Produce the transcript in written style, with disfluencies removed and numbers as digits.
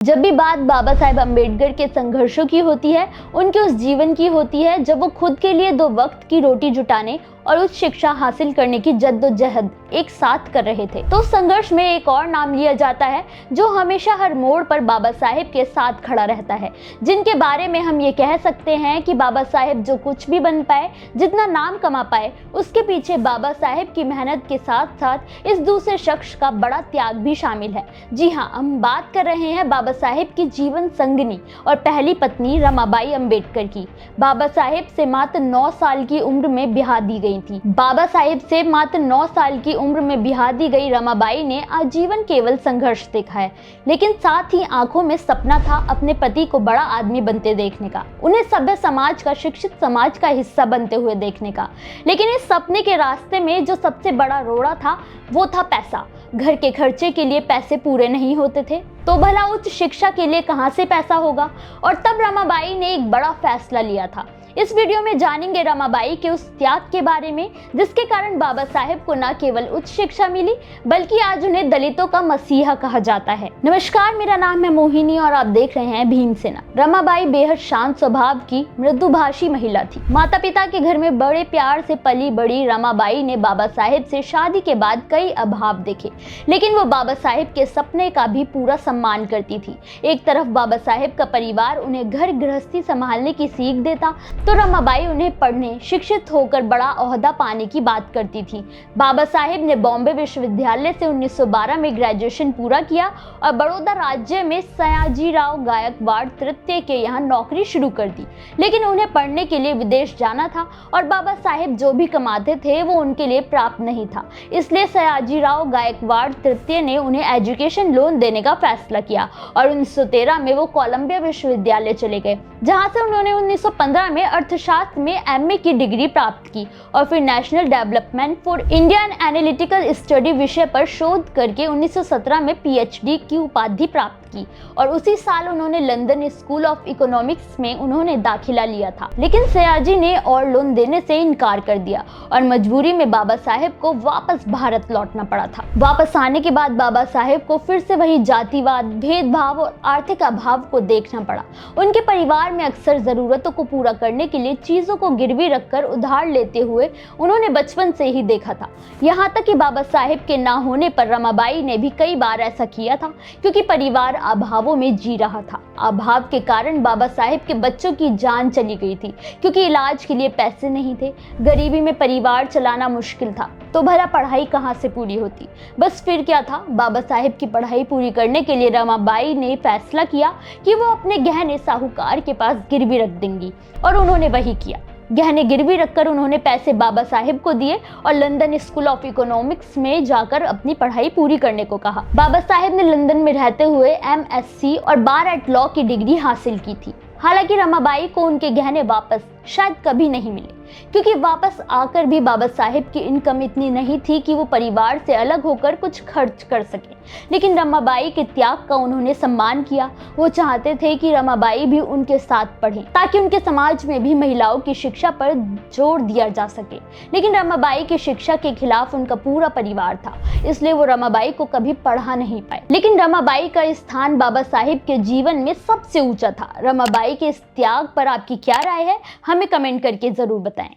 जब भी बात बाबा साहेब अम्बेडकर के संघर्षों की होती है, उनके उस जीवन की होती है जब वो खुद के लिए 2 वक्त की रोटी जुटाने और उच्च शिक्षा हासिल करने की जद्दोजहद एक साथ कर रहे थे, तो उस संघर्ष में एक और नाम लिया जाता है जो हमेशा हर मोड़ पर बाबा साहेब के साथ खड़ा रहता है, जिनके बारे में हम ये कह सकते हैं कि बाबा साहेब जो कुछ भी बन पाए, जितना नाम कमा पाए, उसके पीछे बाबा साहेब की मेहनत के साथ साथ इस दूसरे शख्स का बड़ा त्याग भी शामिल है। जी हाँ, हम बात कर रहे हैं बाबा साहेब की जीवन संगिनी और पहली पत्नी रमाबाई अम्बेडकर की। बाबा साहेब से मात्र 9 साल की उम्र में ब्याह दी गई थी। बाबा साहेब से मात्र 9 साल की उम्र में ब्याह दी गई रमाबाई ने आजीवन केवल संघर्ष देखा है, लेकिन साथ ही आंखों में सपना था अपने पति को बड़ा आदमी बनते देखने का, उन्हें सभ्य समाज का, शिक्षित समाज का हिस्सा बनते हुए देखने का। लेकिन इस सपने के रास्ते में जो सबसे बड़ा रोड़ा था वो था पैसा। घर के खर्चे के लिए पैसे पूरे नहीं होते थे, तो भला उच्च शिक्षा के लिए कहां से पैसा होगा। और तब रमाबाई ने एक बड़ा फैसला लिया था। इस वीडियो में जानेंगे रमाबाई के उस त्याग के बारे में जिसके कारण बाबा साहेब को न केवल उच्च शिक्षा मिली बल्कि आज उन्हें दलितों का मसीहा कहा जाता है। नमस्कार, मेरा नाम है मोहिनी और आप देख रहे हैं भीमसेना। रमाबाई बेहद शांत स्वभाव की मृदुभाषी महिला थी। माता पिता के घर में बड़े प्यार से पली बड़ी रमाबाई ने बाबा साहेब से शादी के बाद कई अभाव देखे, लेकिन वो बाबा साहेब के सपने का भी पूरा सम्मान करती थी। एक तरफ बाबा साहेब का परिवार उन्हें घर गृहस्थी संभालने की सीख देता, तो रमाबाई उन्हें पढ़ने, शिक्षित होकर बड़ा ओहदा पाने की बात करती थी। बाबा साहेब ने बॉम्बे विश्वविद्यालय से 1912 में ग्रेजुएशन पूरा किया और बड़ौदा राज्य में सयाजीराव गायकवाड़ तृतीय के यहाँ नौकरी शुरू कर दी। लेकिन उन्हें पढ़ने के लिए विदेश जाना था और बाबा साहेब जो भी कमाते थे वो उनके लिए प्राप्त नहीं था, इसलिए सयाजीराव गायकवाड़ तृतीय ने उन्हें एजुकेशन लोन देने का फैसला किया और 1913 में वो कोलंबिया विश्वविद्यालय चले गए, जहाँ से उन्होंने 1915 में अर्थशास्त्र में एमए की डिग्री प्राप्त की और फिर national development for India and analytical study विषय पर शोध करके 1917 में पीएचडी की उपाधि प्राप्त की और उसी साल उन्होंने लंदन स्कूल ऑफ इकोनॉमिक्स में उन्होंने दाखिला लिया था। लेकिन सयाजी ने और लोन देने से इनकार कर दिया और मजबूरी में बाबा साहेब को वापस भारत लौटना पड़ा था। वापस आने के बाद बाबा साहेब को फिर से वही जातिवाद, भेदभाव और आर्थिक अभाव को देखना पड़ा। उनके परिवार में अक्सर जरूरतों को पूरा करने के लिए चीजों को गिरवी रखकर उधार लेते हुए उन्होंने बचपन से ही देखा था। यहाँ तक कि बाबा साहेब के ना होने पर रमाबाई ने भी कई बार ऐसा किया था, क्योंकि परिवार अभावों में जी रहा था। अभाव के कारण बाबा साहेब के बच्चों की जान चली गई थी, क्योंकि इलाज के लिए पैसे नहीं थे। गरीबी में परिवार चलाना मुश्किल था, तो भला पढ़ाई कहाँ से पूरी होती। बस फिर क्या था, बाबा साहेब की पढ़ाई पूरी करने के लिए रमाबाई ने फैसला किया कि वो अपने गहने साहूकार के पास गिरवी रख देंगी और उन्होंने वही किया। गहने गिरवी रखकर उन्होंने पैसे बाबा साहेब को दिए और लंदन स्कूल ऑफ इकोनॉमिक्स में जाकर अपनी पढ़ाई पूरी करने को कहा। बाबा साहेब ने लंदन में रहते हुए एमएससी और बार एट लॉ की डिग्री हासिल की थी। हालांकि रमाबाई को उनके गहने वापस शायद कभी नहीं मिले, क्योंकि वापस आकर भी बाबा साहेब की इनकम इतनी नहीं थी कि वो परिवार से अलग होकर कुछ खर्च कर सके। लेकिन रमाबाई के त्याग का उन्होंने सम्मान किया। वो चाहते थे कि रमाबाई भी उनके साथ पढ़ें, ताकि उनके समाज में भी महिलाओं की शिक्षा पर जोर दिया जा सके। लेकिन रमाबाई की शिक्षा के खिलाफ उनका पूरा परिवार था, इसलिए वो रमाबाई को कभी पढ़ा नहीं पाए। लेकिन रमाबाई का स्थान बाबा साहेब के जीवन में सबसे ऊंचा था। रमाबाई के इस त्याग पर आपकी क्या राय है, हमें कमेंट करके जरूर बताएं।